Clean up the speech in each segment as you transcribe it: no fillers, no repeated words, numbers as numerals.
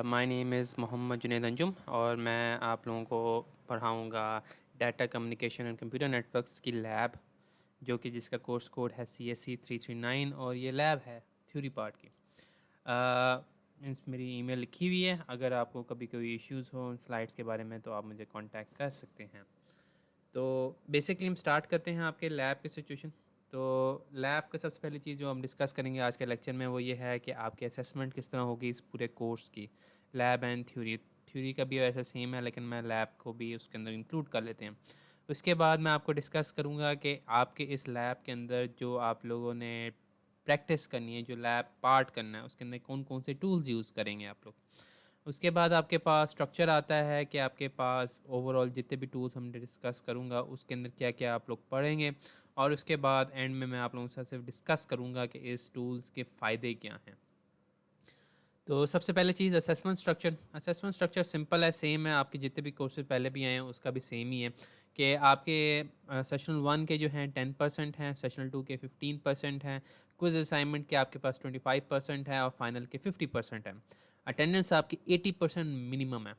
My name is Mohammad Junaid Anjum और मैं आप लोगों को पढ़ाऊँगा data communication and computer networks की लैब, जो कि जिसका कोर्स कोड है CSE 339 और ये लैब है थ्योरी पार्ट की। मीन्स मेरी ईमेल लिखी हुई है। अगर आपको कभी कोई इश्यूज़ हो स्लाइड्स के बारे में तो आप मुझे कांटेक्ट कर सकते हैं। तो बेसिकली हम स्टार्ट करते हैं आपके लैब की सिचुएशन। तो लैब का सबसे पहली चीज़ जो हम डिस्कस करेंगे आज के लेक्चर में वो ये है कि आपकी असेसमेंट किस तरह होगी इस पूरे कोर्स की, लैब एंड थ्योरी। थ्योरी का भी वैसे सेम है लेकिन मैं लैब को भी उसके अंदर इंक्लूड कर लेते हैं। उसके बाद मैं आपको डिस्कस करूँगा कि आपके इस लैब के अंदर जो आप लोगों ने प्रैक्टिस करनी है, जो लैब पार्ट करना है, उसके अंदर कौन कौन से टूल्स यूज़ करेंगे आप लोग। उसके बाद आपके पास स्ट्रक्चर आता है कि आपके पास ओवरऑल जितने भी टूल्स हम डिस्कस करूँगा उसके अंदर क्या क्या आप लोग पढ़ेंगे, और उसके बाद एंड में मैं आप लोगों के साथ सिर्फ डिस्कस करूँगा कि इस टूल्स के फ़ायदे क्या हैं। तो सबसे पहले चीज़ असेसमेंट स्ट्रक्चर सिंपल है, सेम है, आपके जितने भी कोर्सेज पहले भी आए हैं उसका भी सेम ही है कि आपके सेशनल 1 के जो हैं 10% हैं, सेशनल 2 के 15% हैं, क्विज असाइनमेंट के आपके पास 25% है और फाइनल के 50% है। अटेंडेंस आपकी 80% मिनिमम है।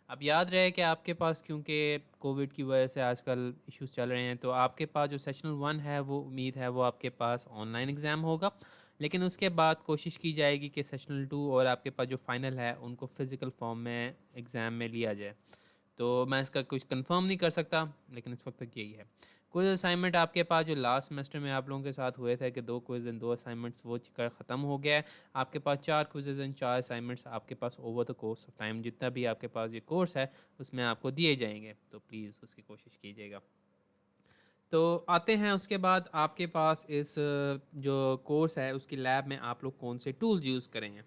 अब याद रहे कि आपके पास क्योंकि कोविड की वजह से आजकल इश्यूज चल रहे हैं, तो आपके पास जो सेशनल 1 है वो उम्मीद है वो आपके पास ऑनलाइन एग्ज़ाम होगा, लेकिन उसके बाद कोशिश की जाएगी कि सेशनल 2 और आपके पास जो फाइनल है उनको फ़िज़िकल फॉर्म में एग्ज़ाम में लिया जाए। तो मैं इसका कुछ कंफर्म नहीं कर सकता, लेकिन इस वक्त तक यही है। क्विज़ असाइनमेंट आपके पास जो लास्ट सेमेस्टर में आप लोगों के साथ हुए थे कि 2 क्विज़ एंड 2 असाइनमेंट्स वो कर ख़त्म हो गया है। आपके पास 4 क्विज़ेज़ एंड 4 असाइनमेंट्स आपके पास over the course of time, जितना भी आपके पास ये कोर्स है उसमें आपको दिए जाएंगे, तो प्लीज़ उसकी कोशिश कीजिएगा। तो आते हैं उसके बाद आपके पास इस जो कोर्स है उसकी लैब में आप लोग कौन से टूल्स यूज़ करेंगे।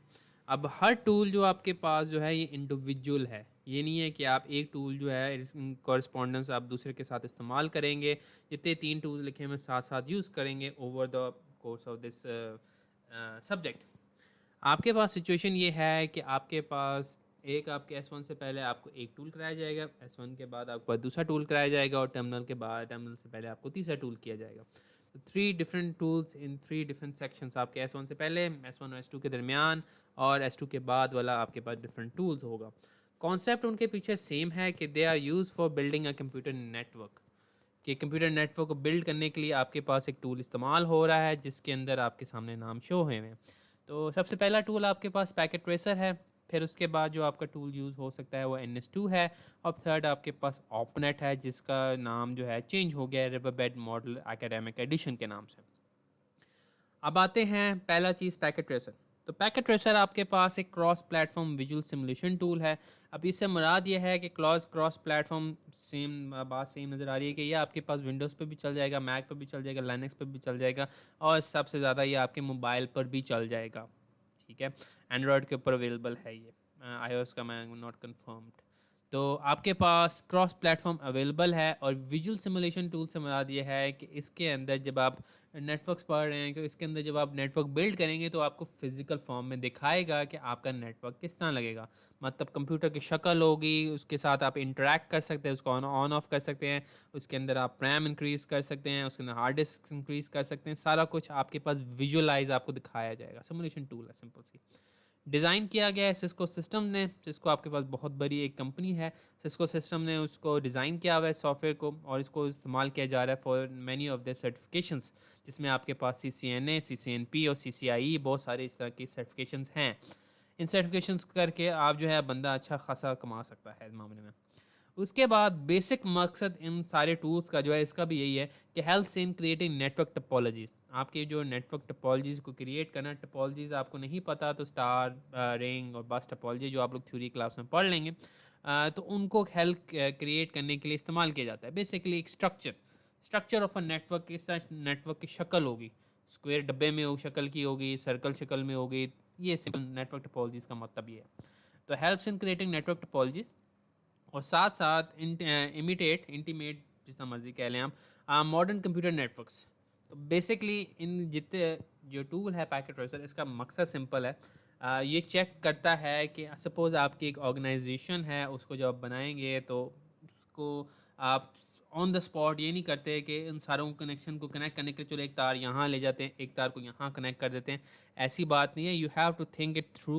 अब हर टूल जो आपके पास जो है ये इंडिविजुअल है, ये नहीं है कि आप एक टूल जो है कॉरस्पॉन्डेंस आप दूसरे के साथ इस्तेमाल करेंगे। जितने 3 टूल्स लिखे हैं मैं साथ साथ यूज़ करेंगे over the course of this subject. आपके पास सिचुएशन ये है कि आपके पास एक आपके S1 से पहले आपको एक टूल कराया जाएगा, S1 के बाद आपको दूसरा टूल कराया जाएगा और टर्मिनल के बाद टर्मिनल से पहले आपको तीसरा टूल किया जाएगा। तो 3 different tools in 3 different sections, आपके S1 से पहले, S1 और S2 के दरमियान और S2 के बाद वाला आपके पास डिफरेंट टूल्स होगा। कॉन्सेप्ट उनके पीछे सेम है कि they are use for building a computer network, कि कंप्यूटर नेटवर्क को बिल्ड करने के लिए आपके पास एक टूल इस्तेमाल हो रहा है जिसके अंदर आपके सामने नाम शो हुए हैं। तो सबसे पहला टूल आपके पास पैकेट ट्रेसर है, फिर उसके बाद जो आपका टूल यूज़ हो सकता है वो NS2 है, और थर्ड आपके पास ऑपनेट है जिसका नाम जो है चेंज हो गया है रिवरबेड मॉडल एकेडमिक एडिशन के नाम से। अब आते हैं पहला चीज़ पैकेट ट्रेसर। तो पैकेट ट्रेसर आपके पास एक cross platform visual simulation tool है। अब इससे मुराद ये है कि क्रॉस प्लेटफॉर्म सेम बात सेम नज़र आ रही है कि ये आपके पास विंडोज़ पे भी चल जाएगा, मैक पे भी चल जाएगा, लाइनक्स पे भी चल जाएगा, और सबसे ज़्यादा ये आपके मोबाइल पर भी चल जाएगा। ठीक है, एंड्रॉयड के ऊपर अवेलेबल है ये, iOS का मैं नॉट कन्फर्म्ड। तो आपके पास क्रॉस प्लेटफॉर्म अवेलेबल है, और विजुअल सिमुलेशन टूल से मुराद ये है कि इसके अंदर जब आप नेटवर्क्स पढ़ रहे हैं, कि इसके अंदर जब आप नेटवर्क बिल्ड करेंगे तो आपको फिजिकल फॉर्म में दिखाएगा कि आपका नेटवर्क किस तरह लगेगा। मतलब कंप्यूटर की शक्ल होगी, उसके साथ आप इंटरेक्ट कर सकते हैं, उसको ऑन ऑफ कर सकते हैं, उसके अंदर आप रैम इंक्रीज़ कर सकते हैं, उसके अंदर हार्ड डिस्क इंक्रीज़ कर सकते हैं, सारा कुछ आपके पास विजुअलाइज आपको दिखाया जाएगा। सिमुलेशन टूल है सिंपल सी। डिज़ाइन किया गया है सिस्को सिस्टम ने। सिस्को आपके पास बहुत बड़ी एक कंपनी है, सिस्को सिस्टम ने उसको डिज़ाइन किया हुआ है सॉफ्टवेयर को, और इसको इस्तेमाल किया जा रहा है for many of the certifications, जिसमें आपके पास CCNA, CCNP और CCIE बहुत सारे इस तरह की सर्टिफिकेशंस हैं। इन सर्टिफिकेशंस करके आप जो है बंदा अच्छा खासा कमा सकता है इस मामले में। उसके बाद बेसिक मकसद इन सारे टूल्स का जो है इसका भी यही है कि helps in creating network topology. आपके जो नेटवर्क टोपोलॉजीज़ को क्रिएट करना, टोपोलॉजीज़ आपको नहीं पता तो स्टार, रिंग और बस टोपोलॉजी जो आप लोग थ्योरी क्लास में पढ़ लेंगे, तो उनको हेल्प क्रिएट करने के लिए इस्तेमाल किया जाता है। बेसिकली एक स्ट्रक्चर ऑफ अ नेटवर्क, किस तरह नेटवर्क की शक्ल होगी, स्क्वायर डब्बे में हो शक्ल की होगी, सर्कल शक्ल में होगी, ये सिंपल नेटवर्क टोपोलॉजीज़ का मतलब ये है। तो helps in creating network topologies, और साथ साथ इंटीमेट जिस तरह मर्जी कह लें आप मॉडर्न कंप्यूटर नेटवर्क्स। तो बेसिकली इन जितने जो टूल है पैकेट ट्रेसर, इसका मकसद सिंपल है। ये चेक करता है कि सपोज़ आपकी एक ऑर्गेनाइजेशन है, उसको जब आप बनाएंगे तो उसको आप ऑन द स्पॉट ये नहीं करते कि इन सारों कनेक्शन को कनेक्ट करने के लिए चलो एक तार यहाँ ले जाते हैं, एक तार को यहाँ कनेक्ट कर देते हैं। ऐसी बात नहीं है। You have to think it through,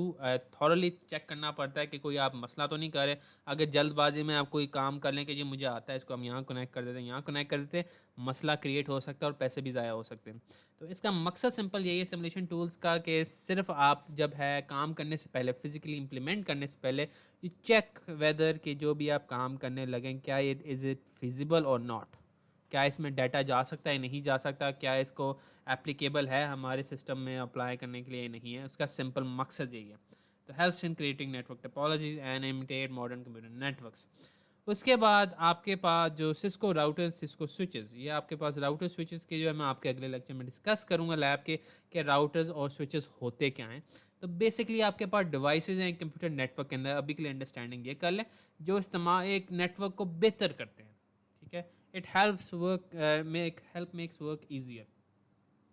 thoroughly check करना पड़ता है कि कोई आप मसला तो नहीं कर रहे। अगर जल्दबाजी में आप कोई काम कर लें कि जी मुझे आता है, इसको हम यहाँ कनेक्ट कर देते हैं, यहाँ कनेक्ट कर देते हैं, मसला क्रिएट हो सकता है और पैसे भी ज़ाया हो सकते हैं। तो इसका मकसद सिंपल यही है सिमुलेशन टूल्स का, कि सिर्फ आप जब है काम करने से पहले, फिजिकली इम्प्लीमेंट करने से पहले, यू चेक वेदर कि जो भी आप काम करने लगें क्या इज़ इट फिजिबल और नॉट, क्या इसमें डाटा जा सकता है, नहीं जा सकता, क्या इसको एप्लीकेबल है हमारे सिस्टम में अप्लाई करने के लिए, नहीं है। उसका सिंपल मकसद यही है। तो helps in creating network topologies and imitate modern computer networks. उसके बाद आपके पास जो सिस्को राउटर, सिस्को स्विचेस, ये आपके पास राउटर स्विचेस के जो है मैं आपके अगले लेक्चर में डिस्कस करूंगा लैब के राउटर्स और स्विचेस होते क्या हैं। तो बेसिकली आपके पास डिवाइसेस हैं कंप्यूटर नेटवर्क के अंदर, अभी के लिए अंडरस्टैंडिंग ये कर लें, जो इस्तेमाल एक नेटवर्क को बेहतर करते हैं। ठीक है, it helps work makes work easier.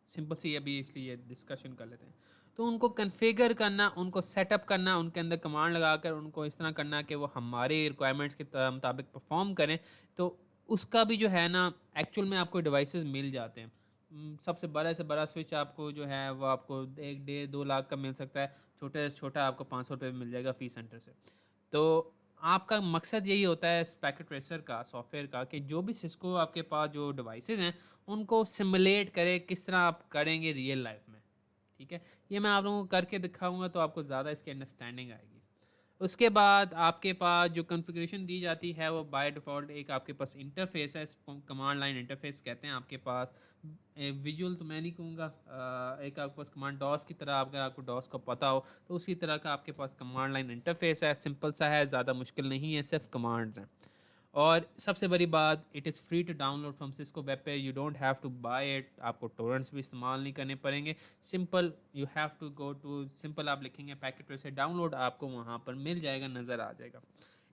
Simple सी अभी इसलिए डिस्कशन कर लेते हैं। तो उनको कन्फिगर करना, उनको सेटअप करना, उनके अंदर कमांड लगाकर उनको इस तरह करना कि वो हमारे रिक्वायरमेंट्स के मुताबिक परफॉर्म करें, तो उसका भी जो है ना एक्चुअल में आपको डिवाइसेस मिल जाते हैं। सबसे बड़ा से बड़ा स्विच आपको जो है वो आपको 1 डेढ़ 2 लाख का मिल सकता है, छोटे से छोटा आपको 500 रुपये में मिल जाएगा फी सेंटर से। तो आपका मकसद यही होता है इस पैकेट ट्रेसर का, सॉफ्टवेयर का, कि जो भी सिस्को आपके पास जो डिवाइसेस हैं उनको सिमुलेट करे, किस तरह आप करेंगे रियल लाइफ में। ठीक है, ये मैं आप लोगों को करके दिखाऊंगा तो आपको ज़्यादा इसकी अंडरस्टैंडिंग आएगी। उसके बाद आपके पास जो कॉन्फ़िगरेशन दी जाती है वो बाय डिफ़ॉल्ट एक आपके पास इंटरफेस है, कमांड लाइन इंटरफेस कहते हैं आपके पास। विजुअल तो मैं नहीं कहूँगा, एक आपके पास कमांड डॉस की तरह, अगर आपको डॉस का पता हो तो उसी तरह का आपके पास कमांड लाइन इंटरफेस है। सिंपल सा है, ज़्यादा मुश्किल नहीं है, सिर्फ कमांड्स हैं। और सबसे बड़ी बात, it is free to download from Cisco web पे, you don't have to buy it, आपको टोरेंट्स भी इस्तेमाल नहीं करने पड़ेंगे। Simple you have to go to, simple आप लिखेंगे पैकेट से डाउनलोड, आपको वहाँ पर मिल जाएगा, नज़र आ जाएगा।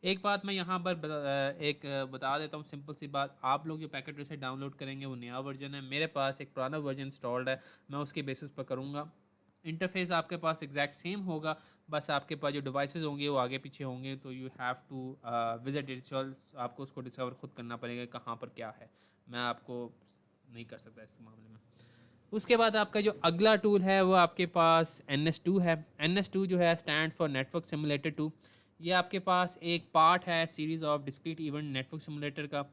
एक बात मैं यहाँ पर बता देता हूँ, सिंपल सी बात, आप लोग जो पैकेट से डाउनलोड करेंगे वो नया वर्जन है, मेरे पास एक पुराना वर्जन इंस्टॉल्ड है, मैं उसके बेसिस पर करूँगा। इंटरफेस आपके पास एग्जैक्ट सेम होगा, बस आपके पास जो डिवाइसेस होंगे वो आगे पीछे होंगे, तो you have to visit it, आपको उसको डिस्कवर खुद करना पड़ेगा कहाँ पर क्या है, मैं आपको नहीं कर सकता इस मामले में। उसके बाद आपका जो अगला टूल है वो आपके पास NS2 है। NS2 जो है स्टैंड फॉर नेटवर्क सिमुलेटर 2। ये आपके पास एक पार्ट है series of discrete event network simulator का।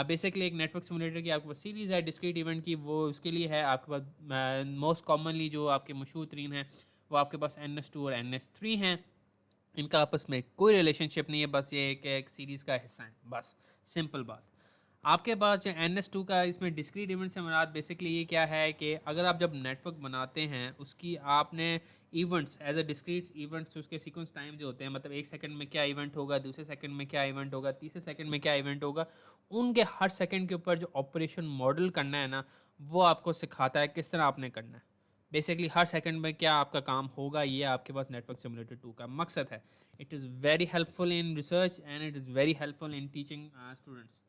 बेसिकली एक नेटवर्क सिमुलेटर की आपके पास सीरीज़ है डिस्क्रीट इवेंट की, वो उसके लिए है आपके पास मोस्ट कॉमनली जो आपके मशहूर तरीन है वो आपके पास NS2 और NS3 हैं। इनका आपस में कोई रिलेशनशिप नहीं है, बस ये एक सीरीज़ का हिस्सा है, बस सिंपल बात। आपके पास जो NS2 का, इसमें डिस्क्रीट इवेंट से मुराद बेसिकली ये क्या है कि अगर आप जब नेटवर्क बनाते हैं उसकी आपने events as a discrete events, उसके सीक्वेंस टाइम जो होते हैं, मतलब 1 सेकंड में क्या इवेंट होगा, दूसरे सेकंड में क्या इवेंट होगा, तीसरे सेकंड में क्या इवेंट होगा, उनके हर सेकंड के ऊपर जो ऑपरेशन मॉडल करना है ना, वो आपको सिखाता है किस तरह आपने करना है। बेसिकली हर सेकंड में क्या आपका काम होगा, ये आपके पास नेटवर्क सिमुलेटर 2 का मकसद है। It is very helpful in research and it is very helpful in teaching students.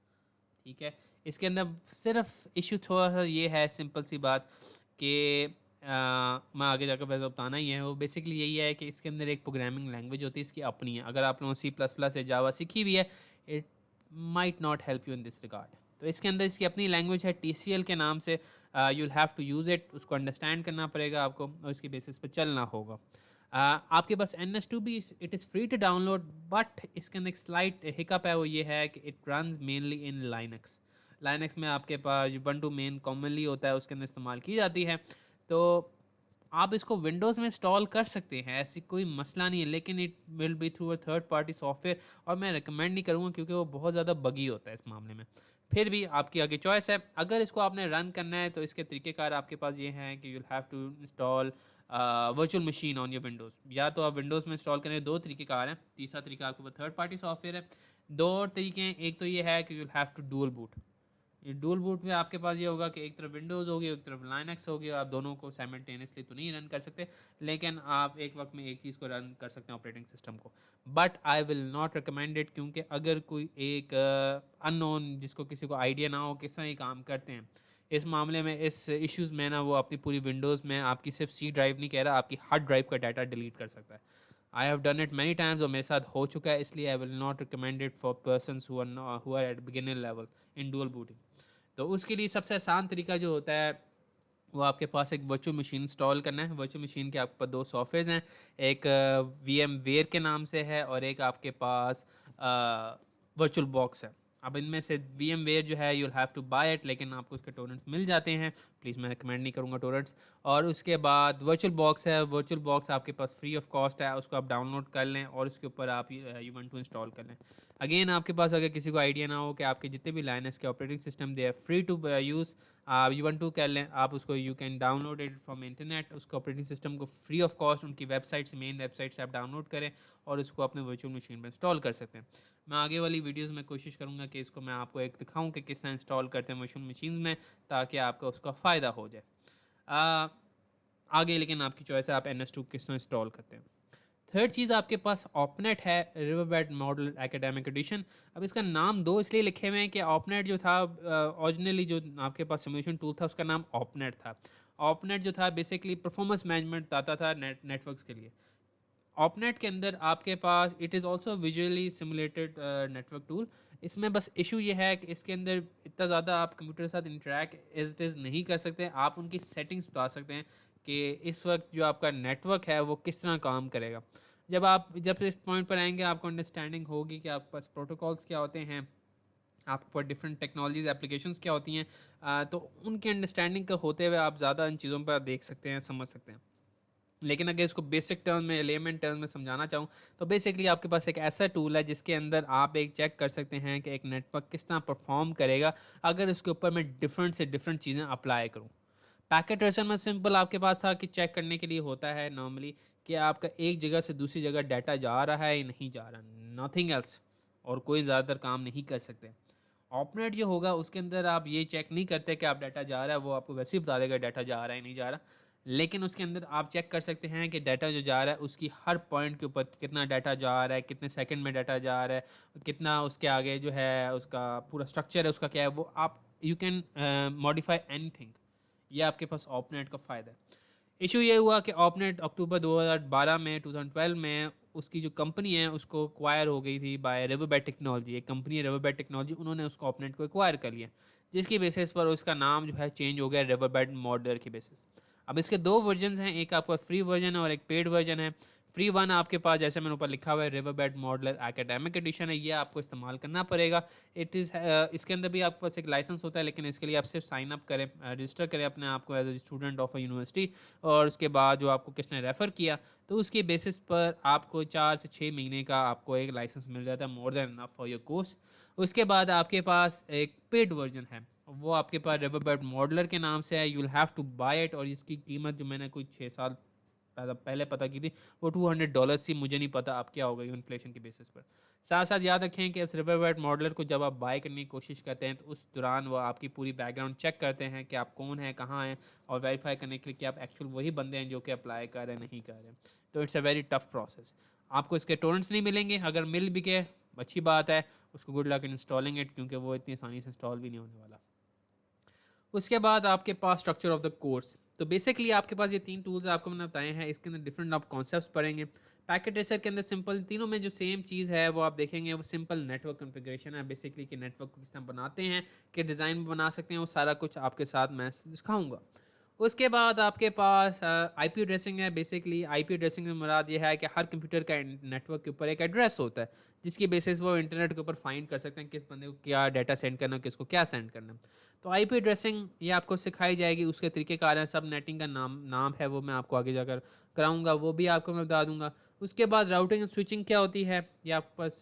ठीक है, इसके अंदर सिर्फ इशू थोड़ा सा ये है, सिंपल सी बात, कि मैं आगे जाकर वैसे बताना ही है, वो बेसिकली यही है कि इसके अंदर एक प्रोग्रामिंग लैंग्वेज होती है इसकी अपनी है। अगर आप लोगों C++ या जावा सीखी हुई है, it might not help you in this regard. तो इसके अंदर इसकी अपनी लैंग्वेज है TCL के नाम से, you'll have to use it, उसको अंडरस्टैंड करना पड़ेगा आपको और इसकी बेसिस पर चलना होगा। आपके पास NS2 भी, it is free to download, but इसके अंदर एक स्लाइट हिकअप है, वो ये है कि it runs mainly in Linux. Linux में आपके पास Ubuntu मेन कॉमनली होता है, उसके अंदर इस्तेमाल की जाती है। तो आप इसको विंडोज़ में इंस्टॉल कर सकते हैं, ऐसी कोई मसला नहीं है, लेकिन it will be through a third party software, और मैं रिकमेंड नहीं करूँगा क्योंकि वो बहुत ज़्यादा बगी होता है इस मामले में। फिर भी आपकी आगे चॉइस है, अगर इसको आपने रन करना है तो इसके तरीक़ेकार आपके पास ये हैं कि you'll have to install virtual machine on your Windows. या तो आप विंडोज़ में इंस्टॉल करें, 2 तरीक़ेकार हैं, तीसरा तरीका आपके पास थर्ड पार्टी सॉफ्टवेयर है। 2 तरीके हैं, एक तो ये है कि you'll have to dual boot. ये डुअल बूट में आपके पास ये होगा कि एक तरफ विंडोज़ होगी, एक तरफ लाइनक्स होगी, आप दोनों को साइमल्टेनियसली तो नहीं रन कर सकते, लेकिन आप एक वक्त में एक चीज़ को रन कर सकते हैं, ऑपरेटिंग सिस्टम को। But I will not recommend it, क्योंकि अगर कोई एक अननोन, जिसको किसी को आइडिया ना हो किस तरह ये काम करते हैं, इस मामले में, इस इश्यूज़ में ना, वो अपनी पूरी विंडोज़ में आपकी सिर्फ C ड्राइव नहीं कह रहा, आपकी हार्ड ड्राइव का डाटा डिलीट कर सकता है। I have done it many times और मेरे साथ हो चुका है, इसलिए I will not recommend it for persons who are at beginner level in dual booting. तो उसके लिए सबसे आसान तरीका जो होता है वो आपके पास एक वर्चुअल मशीन इंस्टॉल करना है। वर्चुअल मशीन के आपके पास दो सॉफ्टवेयर हैं, एक वी वेयर के नाम से है और एक आपके पास वर्चुअल बॉक्स है। अब इनमें से वी वेयर जो है you'll have to buy it, लेकिन आपको उसके टोरेंट्स मिल जाते हैं, प्लीज़ मैं रिकमेंड नहीं करूँगा टोरेंट्स। और उसके बाद वर्चुअल बॉक्स है, वर्चुअल बॉक्स आपके पास फ्री ऑफ कॉस्ट है, उसको आप डाउनलोड कर लें और उसके ऊपर आप यूवेंटू इंस्टॉल कर लें। अगेन आपके पास अगर किसी को आइडिया ना हो कि आपके जितने भी लाइनस के operating system they are free to use, आप यूवेंटू कर लें, आप उसको you can download it from internet, उसको ऑपरेटिंग सिस्टम को फ्री ऑफ कॉस्ट उनकी वेबसाइट से, मेन वेबसाइट से आप डाउनलोड करें और उसको अपने वर्चुअल मशीन पर इंस्टॉल कर सकते हैं। मैं आगे वाली वीडियोज़ में कोशिश करूँगा कि इसको मैं आपको एक दिखाऊँ कि किस तरह इंस्टॉल करते हैं वर्चुअल मशीन में, ताकि आपका उसका फ़ायदा हो जाए। आगे लेकिन आपकी चॉइस है, आप NS2 किस तरह इंस्टॉल करते हैं। थर्ड चीज़ आपके पास ऑपनेट है, रिवरबेड मॉडल एकेडमिक एडिशन। अब इसका नाम दो इसलिए लिखे हुए हैं कि ऑपनेट जो था ओरिजिनली जो आपके पास सिमुलेशन टूल था उसका नाम ऑपनेट था। ऑपनेट जो था बेसिकली परफॉर्मेंस मैनेजमेंट आता था नेटवर्क्स के लिए। ऑपनेट के अंदर आपके पास it is also visually simulated network tool. इसमें बस इशू ये है कि इसके अंदर इतना ज़्यादा आप कंप्यूटर के साथ इंटरेक्ट एज इट इज़ नहीं कर सकते। आप उनकी सेटिंग्स बता सकते हैं कि इस वक्त जो आपका नेटवर्क है वो किस तरह काम करेगा। जब इस पॉइंट पर आएंगे आपको अंडरस्टैंडिंग होगी कि आपके पास प्रोटोकॉल्स क्या होते हैं, आपके पास डिफरेंट टेक्नोलॉजीज एप्लीकेशंस क्या होती हैं, तो उनकी अंडरस्टैंडिंग का होते हुए आप ज़्यादा इन चीज़ों पर देख सकते हैं, समझ सकते हैं। लेकिन अगर इसको बेसिक टर्म में, लेमन टर्म में समझाना चाहूँ तो बेसिकली आपके पास एक ऐसा टूल है जिसके अंदर आप एक चेक कर सकते हैं कि एक नेटवर्क किस तरह परफॉर्म करेगा अगर इसके ऊपर मैं डिफरेंट से डिफरेंट चीज़ें अप्लाई करूँ। पैकेट ट्रेसर में सिंपल आपके पास था कि चेक करने के लिए होता है नॉर्मली कि आपका एक जगह से दूसरी जगह डाटा जा रहा है या नहीं जा रहा, नथिंग एल्स, और कोई ज़्यादातर काम नहीं कर सकते। ऑपनेट जो होगा उसके अंदर आप ये चेक नहीं करते कि आप डाटा जा रहा है, वो आपको वैसे ही बता देगा डाटा जा रहा है नहीं जा रहा, लेकिन उसके अंदर आप चेक कर सकते हैं कि डाटा जो जा रहा है उसकी हर पॉइंट के ऊपर कितना डाटा जा रहा है, कितने सेकंड में डाटा जा रहा है, कितना उसके आगे जो है उसका पूरा स्ट्रक्चर है उसका क्या है, वो आप यू कैन मॉडिफाई एनीथिंग। ये आपके पास ऑपनेट का फ़ायदा है। इशू ये हुआ कि ऑपनेट अक्टूबर 2012 में 2012 में उसकी जो कंपनी है उसको एक्वायर हो गई थी बाय रिवरबेड टेक्नोलॉजी। एक कंपनी है रिवरबेड टेक्नोलॉजी, उन्होंने उसको ऑपनेट को एक्वायर कर लिया, जिसकी बेसिस पर उसका नाम जो है चेंज हो गया रिवरबेड मॉडलर की बेसिस। अब इसके दो वर्जन हैं, एक आपका फ्री वर्जन है और एक पेड वर्जन है। फ्री वन आपके पास जैसे मैंने ऊपर लिखा हुआ है रिवरबेड मॉडलर एकेडमिक एडिशन है, ये आपको इस्तेमाल करना पड़ेगा। इसके अंदर भी आपके पास एक लाइसेंस होता है, लेकिन इसके लिए आप सिर्फ साइन अप करें, रजिस्टर करें अपने आप को as a student of a university, और उसके बाद जो आपको किसने रेफ़र किया तो उसके बेसिस पर आपको 4 से 6 महीने का आपको एक लाइसेंस मिल जाता है, more than enough for your course. उसके बाद आपके पास एक पेड वर्जन है, वो आपके पास रिवरबेड मॉडलर के नाम से है, you will have to buy it, और इसकी कीमत जो मैंने कोई 6 साल पहले पता की थी वो $200 थी, मुझे नहीं पता अब क्या होगा इन्फ्लेशन के बेसिस पर। साथ साथ याद रखें कि इस रिवरबेड मॉडलर को जब आप बाय करने की कोशिश करते हैं तो उस दौरान वो आपकी पूरी बैकग्राउंड चेक करते हैं कि आप कौन हैं, कहाँ हैं, और वेरीफाई करने के लिए कि आप एक्चुअल वही बंदे हैं जो कि अप्लाई कर रहे हैं नहीं कर रहे हैं। तो it's a very tough process. आपको इसके टोरेंट्स नहीं मिलेंगे, अगर मिल भी गए अच्छी बात है, उसको गुड लक इंस्टॉलिंग इट, क्योंकि वो इतनी आसानी से इंस्टॉल भी नहीं होने वाला। उसके बाद आपके पास स्ट्रक्चर ऑफ द कोर्स। तो बेसिकली आपके पास ये 3 टूल्स आपको मैंने बताए हैं, इसके अंदर डिफरेंट आप कॉन्सेप्ट्स पढ़ेंगे। पैकेट ट्रेसर के अंदर सिंपल तीनों में जो सेम चीज़ है वो आप देखेंगे, वो सिंपल नेटवर्क कॉन्फ़िगरेशन है, बेसिकली कि नेटवर्क को किस तरह बनाते हैं, कि डिज़ाइन बना सकते हैं, वो सारा कुछ आपके साथ मैं दिखाऊंगा। उसके बाद आपके पास IP एड्रेसिंग है। बेसिकली IP एड्रेसिंग में मुराद ये है कि हर कंप्यूटर का नेटवर्क के ऊपर एक एड्रेस होता है, जिसकी बेसिस वो इंटरनेट के ऊपर फाइंड कर सकते हैं किस बंदे को क्या डाटा सेंड करना है, किसको क्या सेंड करना है। तो IP एड्रेसिंग ये आपको सिखाई जाएगी, उसके तरीक़ेकार हैं, सब नेटिंग का नाम है, वो मैं आपको आगे जाकर कराऊंगा, वो भी आपको मैं बता दूंगा। उसके बाद राउटिंग एंड स्विचिंग क्या होती है, ये आपके पास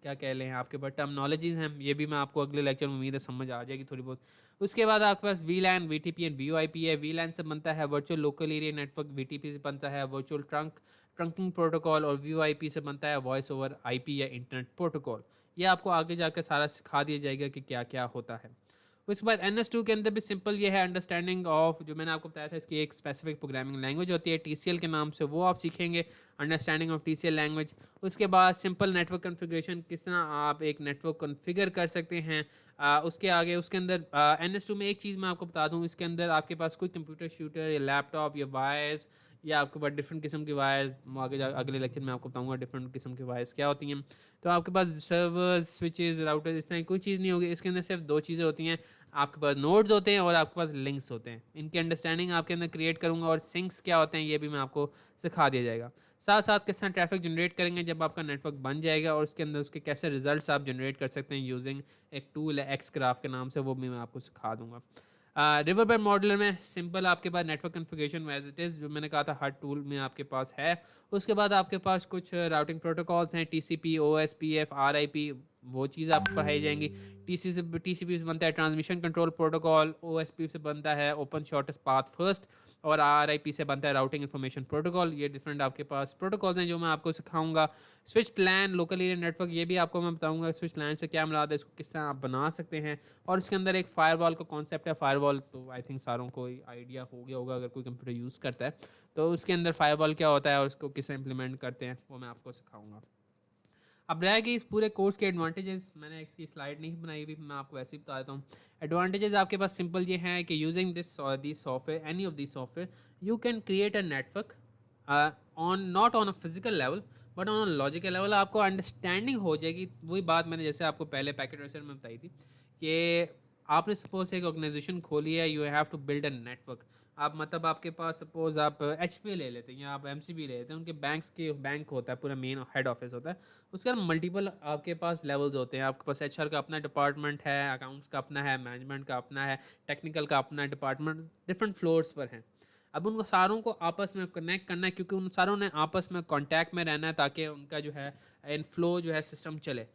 क्या कह लें, आपके पास टर्मिनोलॉजीज़ हैं, ये भी मैं आपको अगले लेक्चर में उम्मीद है समझ आ जाएगी थोड़ी बहुत। उसके बाद आपके पास VLAN, VTP एंड VoIP है। VLAN से बनता है virtual local area network, VTP से बनता है वर्चुअल ट्रंकिंग प्रोटोकॉल, और VoIP से बनता है वॉइस ओवर IP या इंटरनेट प्रोटोकॉल। ये आपको आगे जाकर सारा सिखा दिया जाएगा कि क्या क्या होता है। उसके बाद NS2 के अंदर भी सिंपल ये है, अंडरस्टैंडिंग ऑफ, जो मैंने आपको बताया था इसकी एक स्पेसिफिक प्रोग्रामिंग लैंग्वेज होती है TCL के नाम से, वो आप सीखेंगे, अंडरस्टैंडिंग ऑफ TCL लैंग्वेज। उसके बाद सिंपल नेटवर्क कॉन्फ़िगरेशन, किस तरह आप एक नेटवर्क कॉन्फ़िगर कर सकते हैं। उसके आगे उसके अंदर NS2 में एक चीज़ मैं आपको बता दूं, इसके अंदर आपके पास कोई कंप्यूटर शूटर या लैपटॉप या वायर्स या आपके पास डिफरेंट किस्म की वायर्स, अगले लेक्चर में आपको बताऊंगा डिफरेंट किस्म की वायर्स क्या होती हैं। तो आपके पास सर्वर्स, स्विचेस, राउटर्स, इस तरह कोई चीज़ नहीं होगी। इसके अंदर सिर्फ दो चीज़ें होती हैं, आपके पास नोड्स होते हैं और आपके पास लिंक्स होते हैं। इनकी अंडरस्टैंडिंग आपके अंदर क्रिएट करूँगा, और सिंक्स क्या होते हैं ये भी मैं आपको सिखा दिया जाएगा। साथ साथ किस तरह ट्रैफिक जनरेट करेंगे जब आपका नेटवर्क बन जाएगा, और उसके अंदर उसके कैसे रिजल्ट्स आप जनरेट कर सकते हैं यूजिंग एक टूल है एक्स क्राफ्ट के नाम से, वो भी मैं आपको सिखा दूंगा। रिवर बेड मॉडलर में सिंपल आपके पास network configuration as it is जो मैंने कहा था हर टूल में आपके पास है। उसके बाद आपके पास कुछ राउटिंग प्रोटोकॉल्स हैं, TCP, OSPF, RIP, वो चीज़ आपको पढ़ाई जाएंगी। TCP से बनता है ट्रांसमिशन कंट्रोल प्रोटोकॉल, OSP से बनता है ओपन शॉर्टेस्ट पाथ फर्स्ट, और RIP से बनता है राउटिंग इन्फॉर्मेशन प्रोटोकॉल। ये डिफरेंट आपके पास प्रोटोकॉल्स हैं जो मैं आपको सिखाऊंगा। स्विच लैन, लोकल एरिया नेटवर्क, ये भी आपको मैं बताऊंगा स्विच लैन से क्या मुराद है, इसको किस तरह आप बना सकते हैं। और इसके अंदर एक फायरवॉल का कॉन्सेप्ट है। फायरवॉल तो आई थिंक सारों को आइडिया हो गया होगा अगर कोई कंप्यूटर यूज़ करता है। तो उसके अंदर फायरवॉल क्या होता है और उसको किस इम्प्लीमेंट करते हैं वो मैं आपको सिखाऊंगा। अब रह गई इस पूरे कोर्स के एडवांटेजेस, मैंने इसकी स्लाइड नहीं बनाई हुई, मैं आपको ऐसे ही बता देता हूँ। एडवांटेजेस आपके पास सिंपल ये हैं कि using this software, any of this software, you can create a network on not on a physical level but on a logical level. आपको अंडरस्टैंडिंग हो जाएगी। वही बात मैंने जैसे आपको पहले पैकेट ट्रेसर में बताई थी कि आपने सपोज एक ऑर्गेनाइजेशन खोली है, you have to build a network. आप मतलब आपके पास सपोज आप HP ले लेते हैं या आप MCB ले लेते हैं, उनके बैंक होता है, पूरा मेन हेड ऑफिस होता है। उसके अंदर मल्टीपल आपके पास लेवल्स होते हैं। आपके पास HR का अपना डिपार्टमेंट है, अकाउंट्स का अपना है, मैनेजमेंट का अपना है, टेक्निकल का अपना डिपार्टमेंट, डिफरेंट फ्लोर्स पर हैं। अब उनको सारों को आपस में कनेक्ट करना है, क्योंकि उन सारों ने आपस में कांटेक्ट में रहना है ताकि उनका जो है इनफ्लो जो है सिस्टम चले।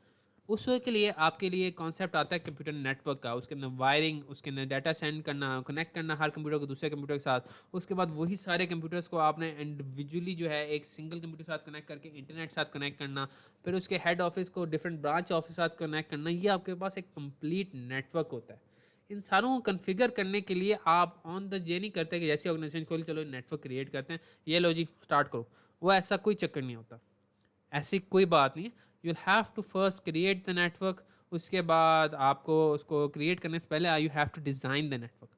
उस के लिए आपके लिए कॉन्सेप्ट आता है कंप्यूटर नेटवर्क का। उसके अंदर वायरिंग, उसके अंदर डाटा सेंड करना, कनेक्ट करना हर कंप्यूटर को दूसरे कंप्यूटर के साथ। उसके बाद वही सारे कंप्यूटर्स को आपने इंडिविजुअली जो है एक सिंगल कंप्यूटर के साथ कनेक्ट करके इंटरनेट साथ कनेक्ट करना, फिर उसके हेड ऑफिस को डिफरेंट ब्रांच ऑफिस साथ कनेक्ट करना। ये आपके पास एक कंप्लीट नेटवर्क होता है। इन सारों को कन्फिगर करने के लिए आप ऑन द ये नहीं करते कि जैसे ऑर्गेनाइजेशन खोली चलो नेटवर्क क्रिएट करते हैं, ये लो जी स्टार्ट करो। वो ऐसा कोई चक्कर नहीं होता, ऐसी कोई बात नहीं है। You will have to first create the network. उसके बाद आपको उसको क्रिएट करने से पहले you have to design the network.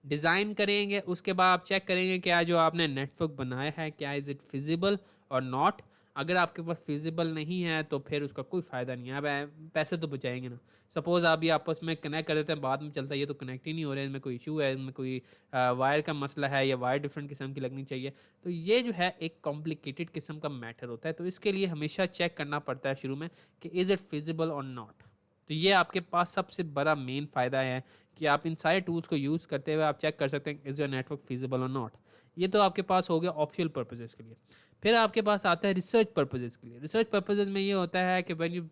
Design करेंगे, उसके बाद आप चेक करेंगे क्या जो आपने नेटवर्क बनाया है क्या इज़ इट फिजिबल और नॉट। अगर आपके पास फिजिबल नहीं है तो फिर उसका कोई फ़ायदा नहीं है। आप पैसे तो बचाएंगे ना। सपोज़ आप ये आपस में कनेक्ट कर देते हैं, बाद में चलता है ये तो कनेक्ट ही नहीं हो रहा है, इसमें कोई इशू है, इसमें कोई वायर का मसला है या वायर डिफरेंट किस्म की लगनी चाहिए। तो ये जो है एक कॉम्प्लिकेटेड किस्म का मैटर होता है। तो इसके लिए हमेशा चेक करना पड़ता है शुरू में कि इज़ इट फिजिबल और नॉट। तो ये आपके पास सबसे बड़ा मेन फ़ायदा है कि आप इन सारे टूल्स को यूज़ करते हुए आप चेक कर सकते हैं इज़ योर नेटवर्क फिजिबल और नॉट। ये तो आपके पास हो गया ऑफिशियल पर्पजेज़ के लिए। फिर आपके पास आता है रिसर्च पर्पजेज़ के लिए। रिसर्च पर्पजेज़ में ये होता है कि व्हेन यू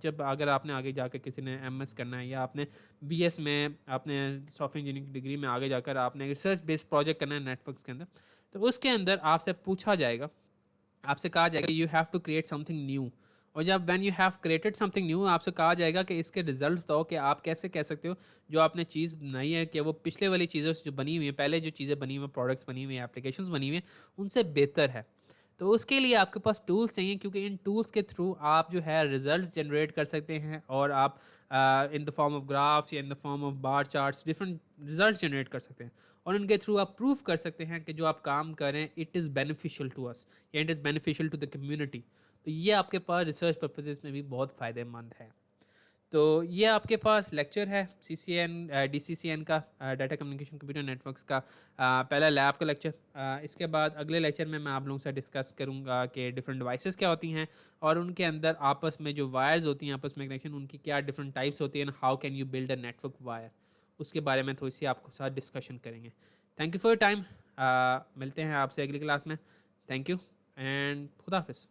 जब अगर आपने आगे जाकर किसी ने MS करना है या आपने BS में आपने सॉफ्टवेयर इंजीनियरिंग डिग्री में आगे जाकर आपने रिसर्च बेस्ड प्रोजेक्ट करना है नेटवर्क्स के अंदर, तो उसके अंदर आपसे पूछा जाएगा, आपसे कहा जाएगा you have to create something new. और जब when you have created something new आपसे कहा जाएगा कि इसके रिजल्ट बताओ कि आप कैसे कह सकते हो जो आपने चीज़ बनाई है कि वो पिछले वाली चीज़ों से जो बनी हुई है, पहले जो चीज़ें बनी हुई हैं, प्रोडक्ट्स बनी हुई हैं, एप्लीकेशंस बनी हुई हैं, उनसे बेहतर है। तो उसके लिए आपके पास टूल्स चाहिए, क्योंकि इन टूल्स के थ्रू आप जो है रिजल्ट्स जनरेट कर सकते हैं, और आप in the form of graphs या in the form of bar charts different results generate कर सकते हैं। और इनके थ्रू आप प्रूफ कर सकते हैं कि जो आप काम कर रहे हैं it is beneficial to us या it is beneficial to the community. तो ये आपके पास रिसर्च पर्पजेज़ में भी बहुत फ़ायदेमंद है। तो ये आपके पास लेक्चर है CCN DCCN का, डाटा कम्युनिकेशन कंप्यूटर नेटवर्क्स का पहला लैब का लेक्चर। इसके बाद अगले लेक्चर में मैं आप लोगों से डिस्कस करूंगा कि डिफरेंट डिवाइसेस क्या होती हैं और उनके अंदर आपस में जो वायर्स होती हैं, आपस में कनेक्शन, उनकी क्या डिफरेंट टाइप्स होती हैं, how can you build a network wire, उसके बारे में थोड़ी सी आपके साथ डिस्कशन करेंगे। Thank you for your time. मिलते हैं आपसे अगली क्लास में। थैंक यू एंड खुदा हाफिज़।